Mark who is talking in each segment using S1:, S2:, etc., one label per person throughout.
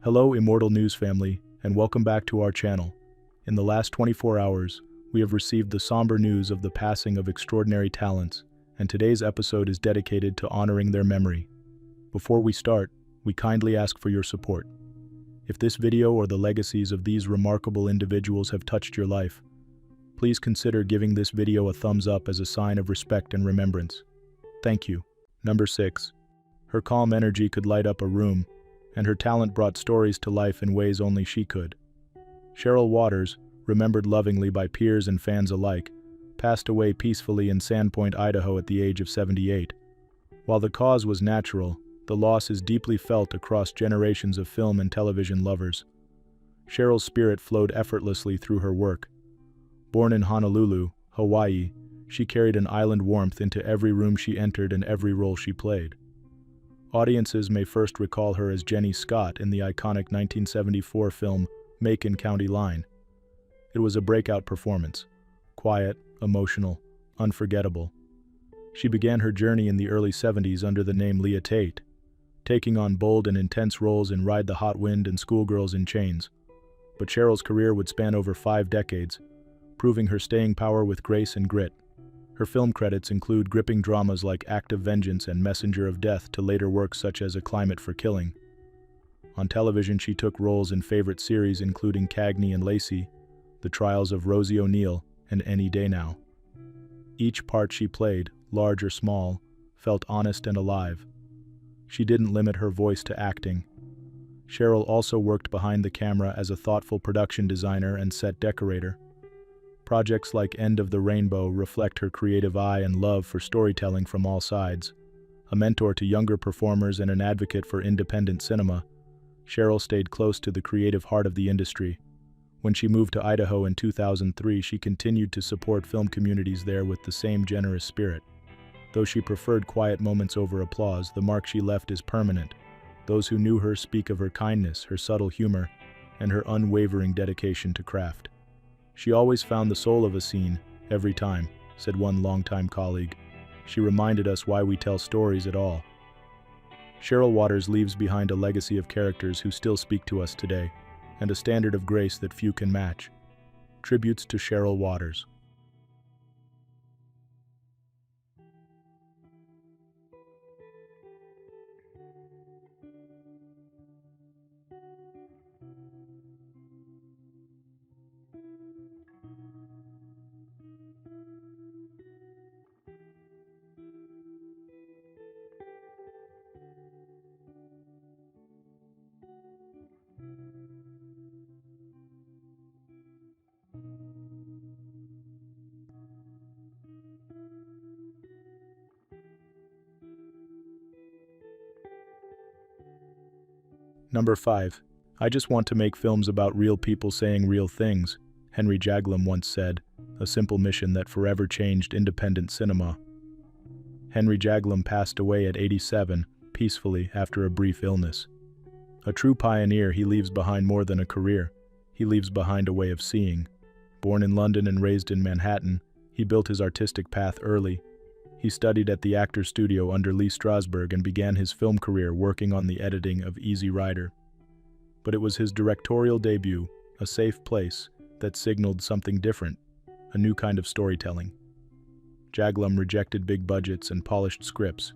S1: Hello, Immortal News family, and welcome back to our channel. In the last 24 hours, we have received the somber news of the passing of extraordinary talents, and today's episode is dedicated to honoring their memory. Before we start, we kindly ask for your support. If this video or the legacies of these remarkable individuals have touched your life, please consider giving this video a thumbs up as a sign of respect and remembrance. Thank you. Number 6. Her calm energy could light up a room, and her talent brought stories to life in ways only she could. Cheryl Waters, remembered lovingly by peers and fans alike, passed away peacefully in Sandpoint, Idaho at the age of 78. While the cause was natural, the loss is deeply felt across generations of film and television lovers. Cheryl's spirit flowed effortlessly through her work. Born in Honolulu, Hawaii, she carried an island warmth into every room she entered and every role she played. Audiences may first recall her as Jenny Scott in the iconic 1974 film Macon County Line. It was a breakout performance, quiet, emotional, unforgettable. She began her journey in the early 70s under the name Leah Tate, taking on bold and intense roles in Ride the Hot Wind and Schoolgirls in Chains. But Cheryl's career would span over 5 decades, proving her staying power with grace and grit. Her film credits include gripping dramas like Act of Vengeance and Messenger of Death to later works such as A Climate for Killing. On television, she took roles in favorite series including Cagney and Lacey, The Trials of Rosie O'Neill, and Any Day Now. Each part she played, large or small, felt honest and alive. She didn't limit her voice to acting. Cheryl also worked behind the camera as a thoughtful production designer and set decorator. Projects like End of the Rainbow reflect her creative eye and love for storytelling from all sides. A mentor to younger performers and an advocate for independent cinema, Cheryl stayed close to the creative heart of the industry. When she moved to Idaho in 2003, she continued to support film communities there with the same generous spirit. Though she preferred quiet moments over applause, the mark she left is permanent. Those who knew her speak of her kindness, her subtle humor, and her unwavering dedication to craft. "She always found the soul of a scene, every time," said one longtime colleague. "She reminded us why we tell stories at all." Cheryl Waters leaves behind a legacy of characters who still speak to us today, and a standard of grace that few can match. Tributes to Cheryl Waters. Number 5. I just want to make films about real people saying real things, Henry Jaglom once said, a simple mission that forever changed independent cinema. Henry Jaglom passed away at 87, peacefully after a brief illness. A true pioneer, he leaves behind more than a career. He leaves behind a way of seeing. Born in London and raised in Manhattan, he built his artistic path early. He studied at the Actors Studio under Lee Strasberg and began his film career working on the editing of Easy Rider. But it was his directorial debut, A Safe Place, that signaled something different, a new kind of storytelling. Jaglom rejected big budgets and polished scripts.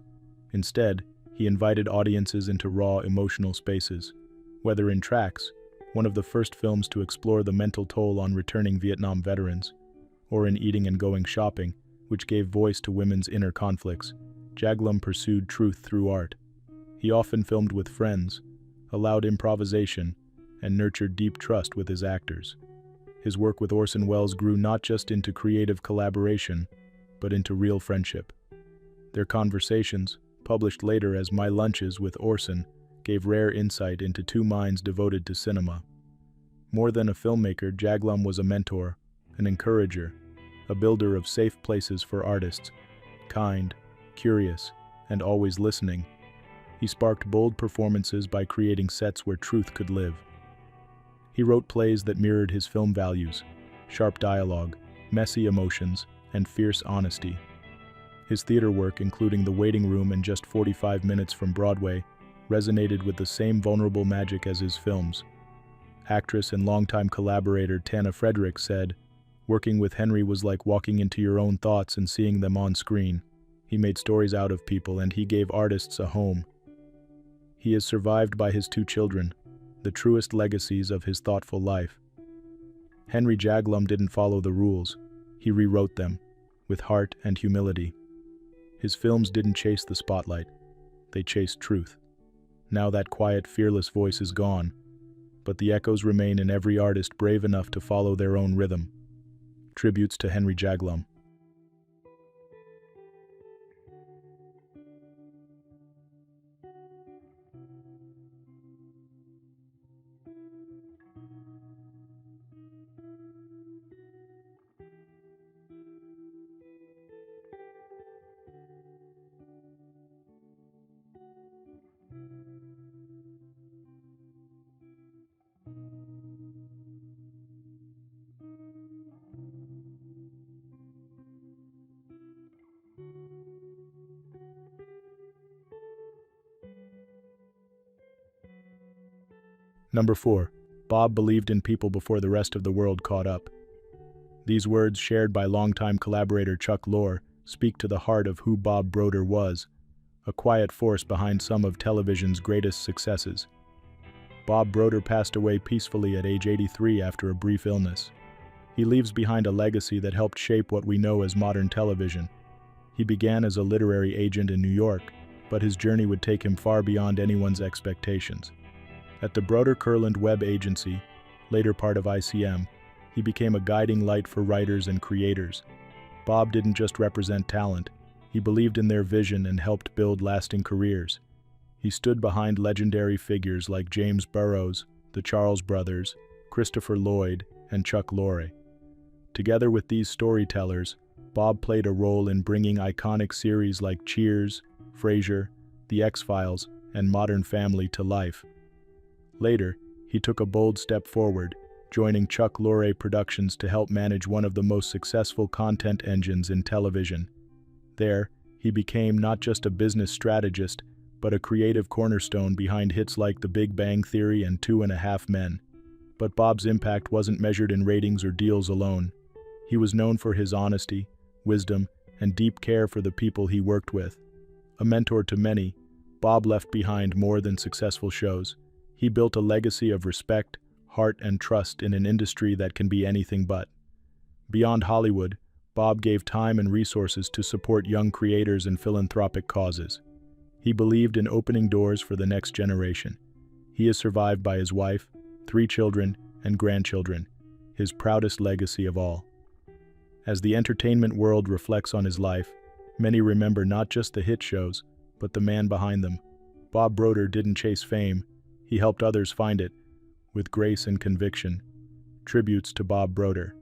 S1: Instead, he invited audiences into raw, emotional spaces. Whether in Tracks, one of the first films to explore the mental toll on returning Vietnam veterans, or in Eating and Going Shopping, which gave voice to women's inner conflicts, Jaglom pursued truth through art. He often filmed with friends, allowed improvisation, and nurtured deep trust with his actors. His work with Orson Welles grew not just into creative collaboration, but into real friendship. Their conversations, published later as My Lunches with Orson, gave rare insight into two minds devoted to cinema. More than a filmmaker, Jaglom was a mentor, an encourager, a builder of safe places for artists, kind, curious, and always listening. He sparked bold performances by creating sets where truth could live. He wrote plays that mirrored his film values, sharp dialogue, messy emotions, and fierce honesty. His theater work, including The Waiting Room and Just 45 Minutes from Broadway, resonated with the same vulnerable magic as his films. Actress and longtime collaborator Tana Frederick said, "Working with Henry was like walking into your own thoughts and seeing them on screen. He made stories out of people and he gave artists a home." He is survived by his 2 children, the truest legacies of his thoughtful life. Henry Jaglom didn't follow the rules. He rewrote them, with heart and humility. His films didn't chase the spotlight. They chased truth. Now that quiet, fearless voice is gone, but the echoes remain in every artist brave enough to follow their own rhythm. Tributes to Henry Jaglom. Number 4. Bob believed in people before the rest of the world caught up. These words, shared by longtime collaborator Chuck Lorre, speak to the heart of who Bob Broder was, a quiet force behind some of television's greatest successes. Bob Broder passed away peacefully at age 83 after a brief illness. He leaves behind a legacy that helped shape what we know as modern television. He began as a literary agent in New York, but his journey would take him far beyond anyone's expectations. At the Broder Kurland Web Agency, later part of ICM, he became a guiding light for writers and creators. Bob didn't just represent talent, he believed in their vision and helped build lasting careers. He stood behind legendary figures like James Burrows, the Charles brothers, Christopher Lloyd, and Chuck Lorre. Together with these storytellers, Bob played a role in bringing iconic series like Cheers, Frasier, The X-Files, and Modern Family to life. Later, he took a bold step forward, joining Chuck Lorre Productions to help manage one of the most successful content engines in television. There, he became not just a business strategist, but a creative cornerstone behind hits like The Big Bang Theory and 2.5 Men. But Bob's impact wasn't measured in ratings or deals alone. He was known for his honesty, wisdom, and deep care for the people he worked with. A mentor to many, Bob left behind more than successful shows. He built a legacy of respect, heart, and trust in an industry that can be anything but. Beyond Hollywood, Bob gave time and resources to support young creators and philanthropic causes. He believed in opening doors for the next generation. He is survived by his wife, 3 children, and grandchildren, his proudest legacy of all. As the entertainment world reflects on his life, many remember not just the hit shows, but the man behind them. Bob Broder didn't chase fame. He helped others find it, with grace and conviction. Tributes to Bob Broder.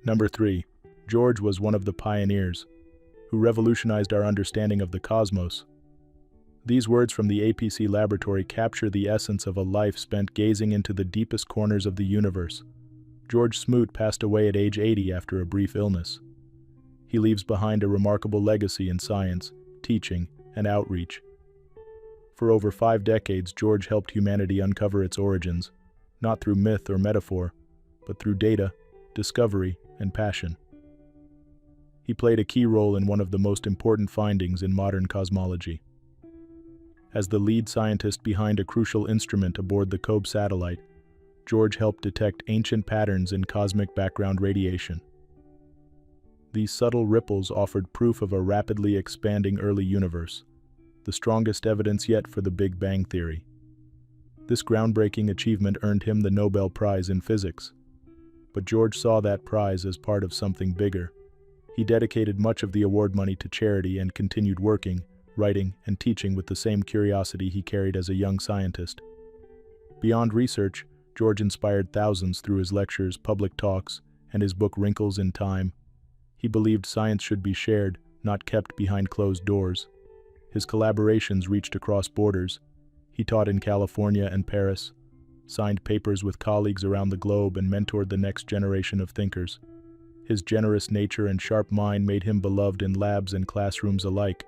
S1: Number 3. George was one of the pioneers, who revolutionized our understanding of the cosmos. These words from the APC laboratory capture the essence of a life spent gazing into the deepest corners of the universe. George Smoot passed away at age 80 after a brief illness. He leaves behind a remarkable legacy in science, teaching, and outreach. For over 5 decades, George helped humanity uncover its origins, not through myth or metaphor, but through data, discovery, and passion. He played a key role in one of the most important findings in modern cosmology. As the lead scientist behind a crucial instrument aboard the COBE satellite, George helped detect ancient patterns in cosmic background radiation. These subtle ripples offered proof of a rapidly expanding early universe, the strongest evidence yet for the Big Bang Theory. This groundbreaking achievement earned him the Nobel Prize in physics. But George saw that prize as part of something bigger. He dedicated much of the award money to charity and continued working, writing, and teaching with the same curiosity he carried as a young scientist. Beyond research, George inspired thousands through his lectures, public talks, and his book Wrinkles in Time. He believed science should be shared, not kept behind closed doors. His collaborations reached across borders. He taught in California and Paris, signed papers with colleagues around the globe, and mentored the next generation of thinkers. His generous nature and sharp mind made him beloved in labs and classrooms alike.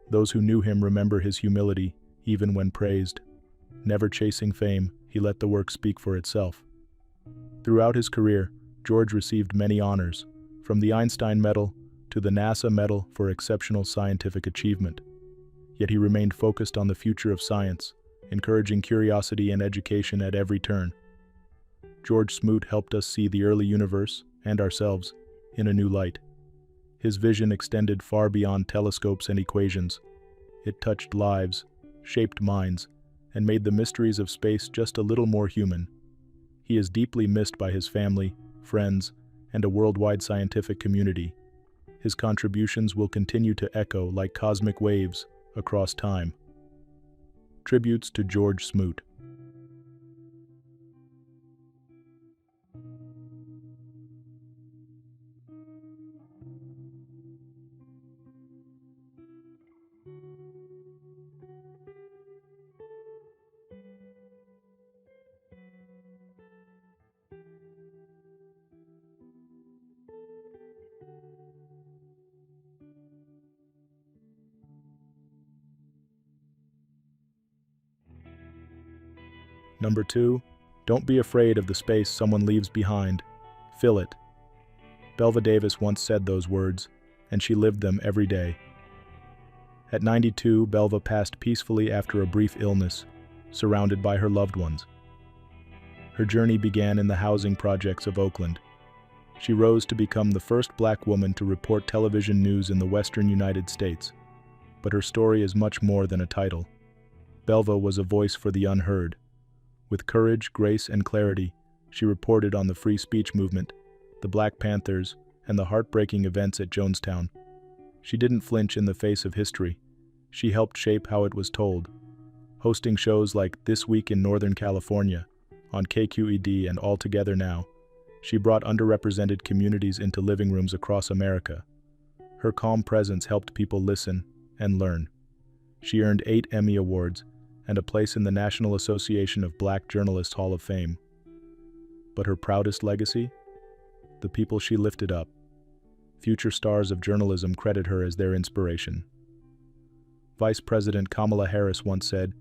S1: Those who knew him remember his humility, even when praised. Never chasing fame, he let the work speak for itself. Throughout his career, George received many honors, from the Einstein Medal to the NASA Medal for exceptional scientific achievement. Yet he remained focused on the future of science, encouraging curiosity and education at every turn. George Smoot helped us see the early universe, and ourselves, in a new light. His vision extended far beyond telescopes and equations. It touched lives, shaped minds, and made the mysteries of space just a little more human. He is deeply missed by his family, friends, and a worldwide scientific community. His contributions will continue to echo like cosmic waves across time. Tributes to George Smoot. Number 2, don't be afraid of the space someone leaves behind. Fill it. Belva Davis once said those words, and she lived them every day. At 92, Belva passed peacefully after a brief illness, surrounded by her loved ones. Her journey began in the housing projects of Oakland. She rose to become the first Black woman to report television news in the western United States. But her story is much more than a title. Belva was a voice for the unheard. With courage, grace, and clarity, she reported on the free speech movement, the Black Panthers, and the heartbreaking events at Jonestown. She didn't flinch in the face of history. She helped shape how it was told. Hosting shows like This Week in Northern California, on KQED and All Together Now, she brought underrepresented communities into living rooms across America. Her calm presence helped people listen and learn. She earned 8 Emmy Awards and a place in the National Association of Black Journalists Hall of Fame. But her proudest legacy? The people she lifted up. Future stars of journalism credit her as their inspiration. Vice President Kamala Harris once said,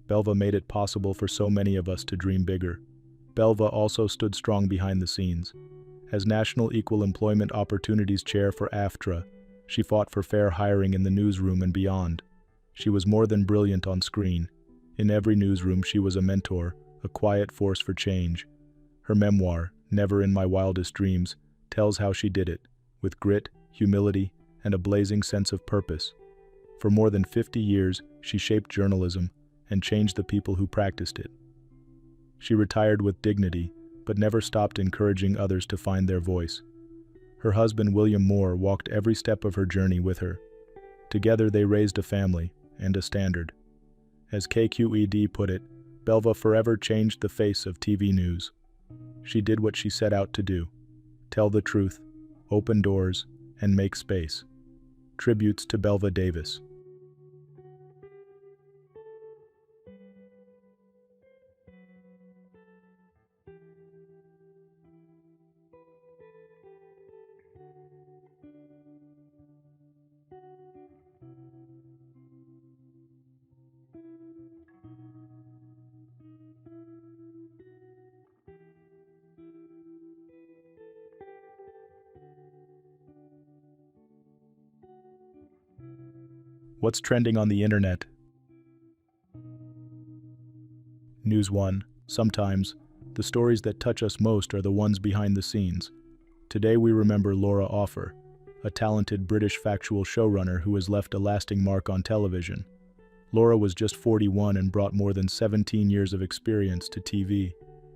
S1: "Belva made it possible for so many of us to dream bigger." Belva also stood strong behind the scenes. As National Equal Employment Opportunities Chair for AFTRA, she fought for fair hiring in the newsroom and beyond. She was more than brilliant on screen. In every newsroom, she was a mentor, a quiet force for change. Her memoir, Never in My Wildest Dreams, tells how she did it, with grit, humility, and a blazing sense of purpose. For more than 50 years, she shaped journalism and changed the people who practiced it. She retired with dignity, but never stopped encouraging others to find their voice. Her husband, William Moore, walked every step of her journey with her. Together, they raised a family and a standard. As KQED put it, Belva forever changed the face of TV news. She did what she set out to do: tell the truth, open doors, and make space. Tributes to Belva Davis. What's trending on the internet? News 1. Sometimes, the stories that touch us most are the ones behind the scenes. Today we remember Laura Offer, a talented British factual showrunner who has left a lasting mark on television. Laura was just 41 and brought more than 17 years of experience to TV,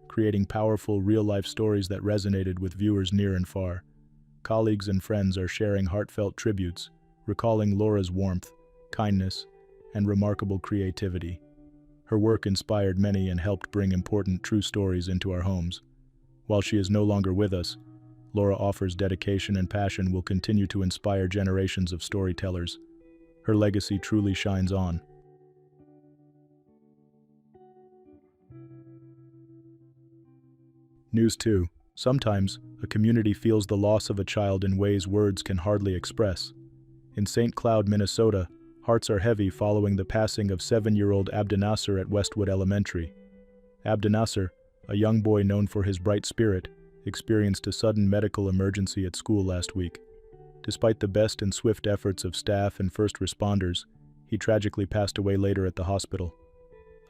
S1: creating powerful, real-life stories that resonated with viewers near and far. Colleagues and friends are sharing heartfelt tributes, recalling Laura's warmth, kindness, and remarkable creativity. Her work inspired many and helped bring important true stories into our homes. While she is no longer with us, Laura offers dedication and passion will continue to inspire generations of storytellers. Her legacy truly shines on. News 2. Sometimes, a community feels the loss of a child in ways words can hardly express. In St. Cloud, Minnesota, hearts are heavy following the passing of 7-year-old Abdinasser at Westwood Elementary. Abdinasser, a young boy known for his bright spirit, experienced a sudden medical emergency at school last week. Despite the best and swift efforts of staff and first responders, he tragically passed away later at the hospital.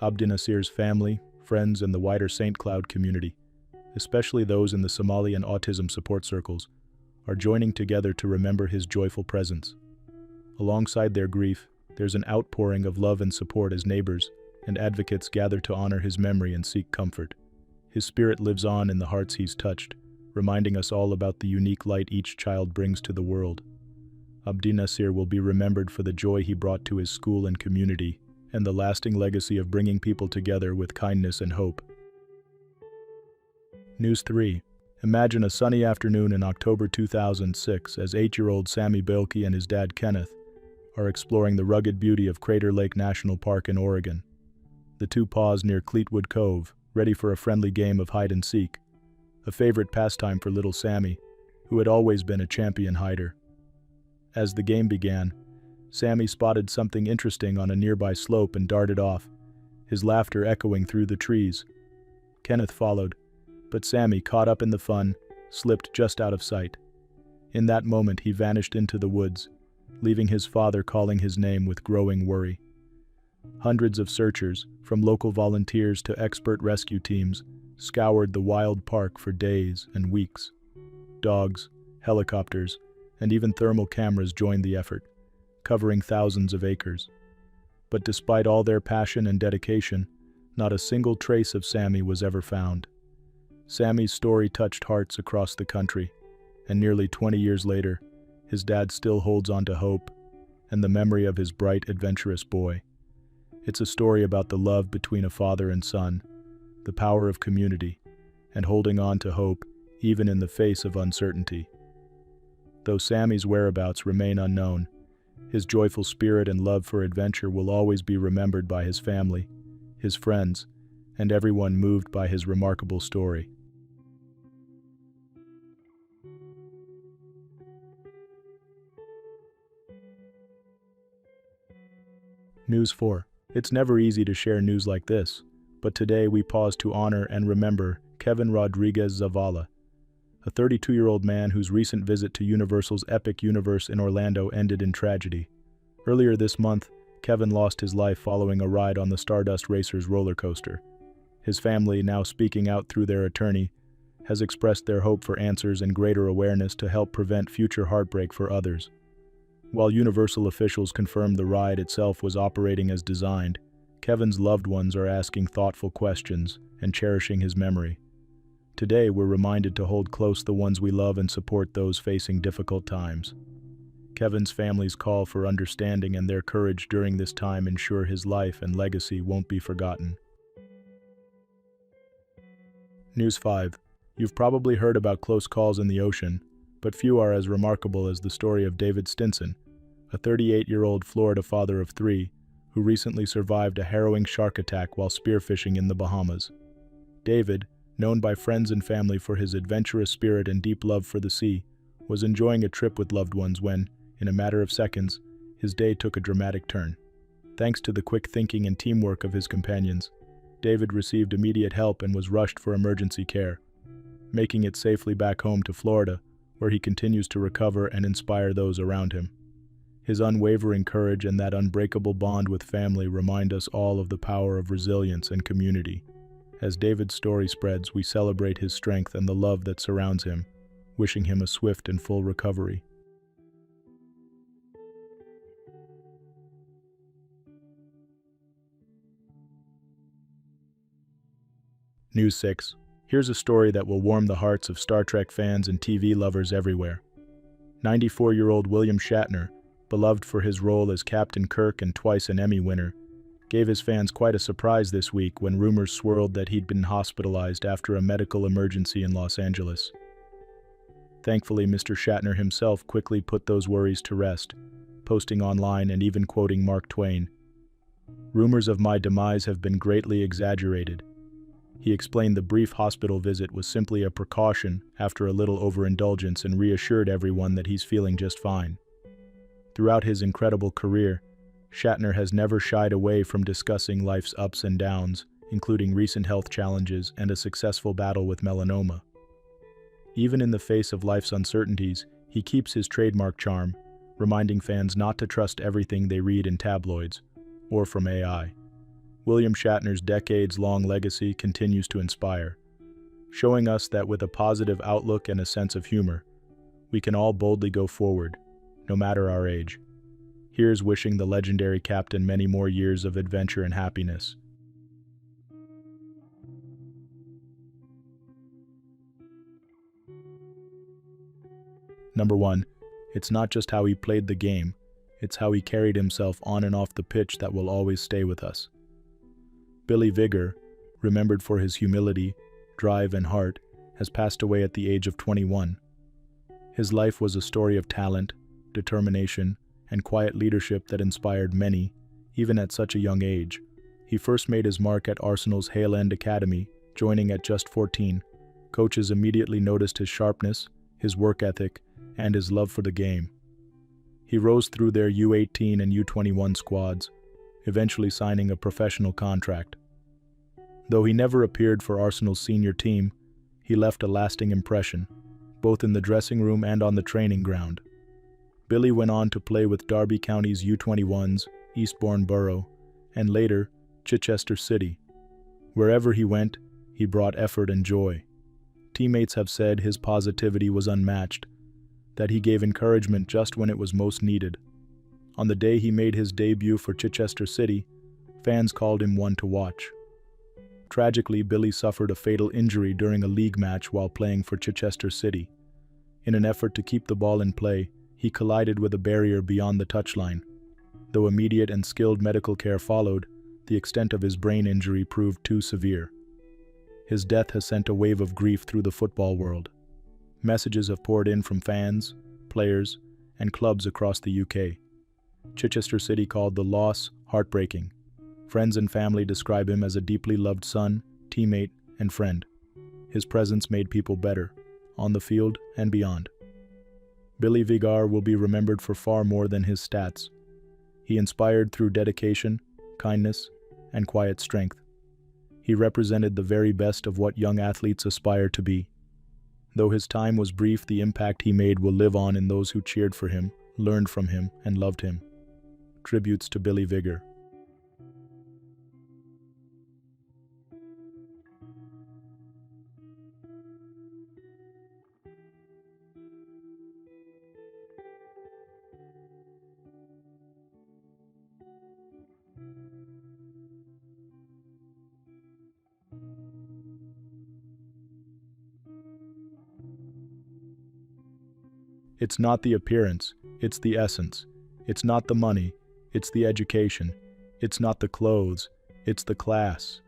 S1: Abdinasser's family, friends, and the wider St. Cloud community, especially those in the Somali and autism support circles, are joining together to remember his joyful presence. Alongside their grief, there's an outpouring of love and support as neighbors and advocates gather to honor his memory and seek comfort. His spirit lives on in the hearts he's touched, reminding us all about the unique light each child brings to the world. Abdinasser will be remembered for the joy he brought to his school and community, and the lasting legacy of bringing people together with kindness and hope. News 3. Imagine a sunny afternoon in October 2006 as 8-year-old Sammy Bilkey and his dad Kenneth are exploring the rugged beauty of Crater Lake National Park in Oregon. The two pause near Cleetwood Cove, ready for a friendly game of hide-and-seek, a favorite pastime for little Sammy, who had always been a champion hider. As the game began, Sammy spotted something interesting on a nearby slope and darted off, his laughter echoing through the trees. Kenneth followed, but Sammy, caught up in the fun, slipped just out of sight. In that moment he vanished into the woods, leaving his father calling his name with growing worry. Hundreds of searchers, from local volunteers to expert rescue teams, scoured the wild park for days and weeks. Dogs, helicopters, and even thermal cameras joined the effort, covering thousands of acres. But despite all their passion and dedication, not a single trace of Sammy was ever found. Sammy's story touched hearts across the country, and nearly 20 years later, his dad still holds on to hope and the memory of his bright, adventurous boy. It's a story about the love between a father and son, the power of community, and holding on to hope even in the face of uncertainty. Though Sammy's whereabouts remain unknown, his joyful spirit and love for adventure will always be remembered by his family, his friends, and everyone moved by his remarkable story. News 4. It's never easy to share news like this, but today we pause to honor and remember Kevin Rodriguez Zavala, a 32-year-old man whose recent visit to Universal's Epic Universe in Orlando ended in tragedy. Earlier this month, Kevin lost his life following a ride on the Stardust Racers roller coaster. His family, now speaking out through their attorney, has expressed their hope for answers and greater awareness to help prevent future heartbreak for others. While Universal officials confirmed the ride itself was operating as designed, Kevin's loved ones are asking thoughtful questions and cherishing his memory. Today, we're reminded to hold close the ones we love and support those facing difficult times. Kevin's family's call for understanding and their courage during this time ensure his life and legacy won't be forgotten. News 5. You've probably heard about close calls in the ocean, but few are as remarkable as the story of David Stinson, a 38-year-old Florida father of 3 who recently survived a harrowing shark attack while spearfishing in the Bahamas. David, known by friends and family for his adventurous spirit and deep love for the sea, was enjoying a trip with loved ones when, in a matter of seconds, his day took a dramatic turn. Thanks to the quick thinking and teamwork of his companions, David received immediate help and was rushed for emergency care, making it safely back home to Florida, where he continues to recover and inspire those around him. His unwavering courage and that unbreakable bond with family remind us all of the power of resilience and community. As David's story spreads, we celebrate his strength and the love that surrounds him, wishing him a swift and full recovery. News 6. Here's a story that will warm the hearts of Star Trek fans and TV lovers everywhere. 94-year-old William Shatner, beloved for his role as Captain Kirk and twice an Emmy winner, gave his fans quite a surprise this week when rumors swirled that he'd been hospitalized after a medical emergency in Los Angeles. Thankfully, Mr. Shatner himself quickly put those worries to rest, posting online and even quoting Mark Twain. "Rumors of my demise have been greatly exaggerated." He explained the brief hospital visit was simply a precaution after a little overindulgence and reassured everyone that he's feeling just fine. Throughout his incredible career, Shatner has never shied away from discussing life's ups and downs, including recent health challenges and a successful battle with melanoma. Even in the face of life's uncertainties, he keeps his trademark charm, reminding fans not to trust everything they read in tabloids or from AI. William Shatner's decades-long legacy continues to inspire, showing us that with a positive outlook and a sense of humor, we can all boldly go forward, no matter our age. Here's wishing the legendary captain many more years of adventure and happiness. Number 1. It's not just how he played the game, it's how he carried himself on and off the pitch that will always stay with us. Billy Vigar, remembered for his humility, drive, and heart, has passed away at the age of 21. His life was a story of talent, determination, and quiet leadership that inspired many, even at such a young age. He first made his mark at Arsenal's Hale End Academy, joining at just 14. Coaches immediately noticed his sharpness, his work ethic, and his love for the game. He rose through their U18 and U21 squads, eventually signing a professional contract. Though he never appeared for Arsenal's senior team, he left a lasting impression, both in the dressing room and on the training ground. Billy went on to play with Derby County's U21s, Eastbourne Borough, and later, Chichester City. Wherever he went, he brought effort and joy. Teammates have said his positivity was unmatched, that he gave encouragement just when it was most needed. On the day he made his debut for Chichester City, fans called him one to watch. Tragically, Billy suffered a fatal injury during a league match while playing for Chichester City. In an effort to keep the ball in play, he collided with a barrier beyond the touchline. Though immediate and skilled medical care followed, the extent of his brain injury proved too severe. His death has sent a wave of grief through the football world. Messages have poured in from fans, players, and clubs across the UK. Chichester City called the loss heartbreaking. Friends and family describe him as a deeply loved son, teammate, and friend. His presence made people better, on the field and beyond. Billy Vigar will be remembered for far more than his stats. He inspired through dedication, kindness, and quiet strength. He represented the very best of what young athletes aspire to be. Though his time was brief, the impact he made will live on in those who cheered for him, learned from him, and loved him. Tributes to Billy Vigar. It's not the appearance, it's the essence. It's not the money, it's the education. It's not the clothes, it's the class.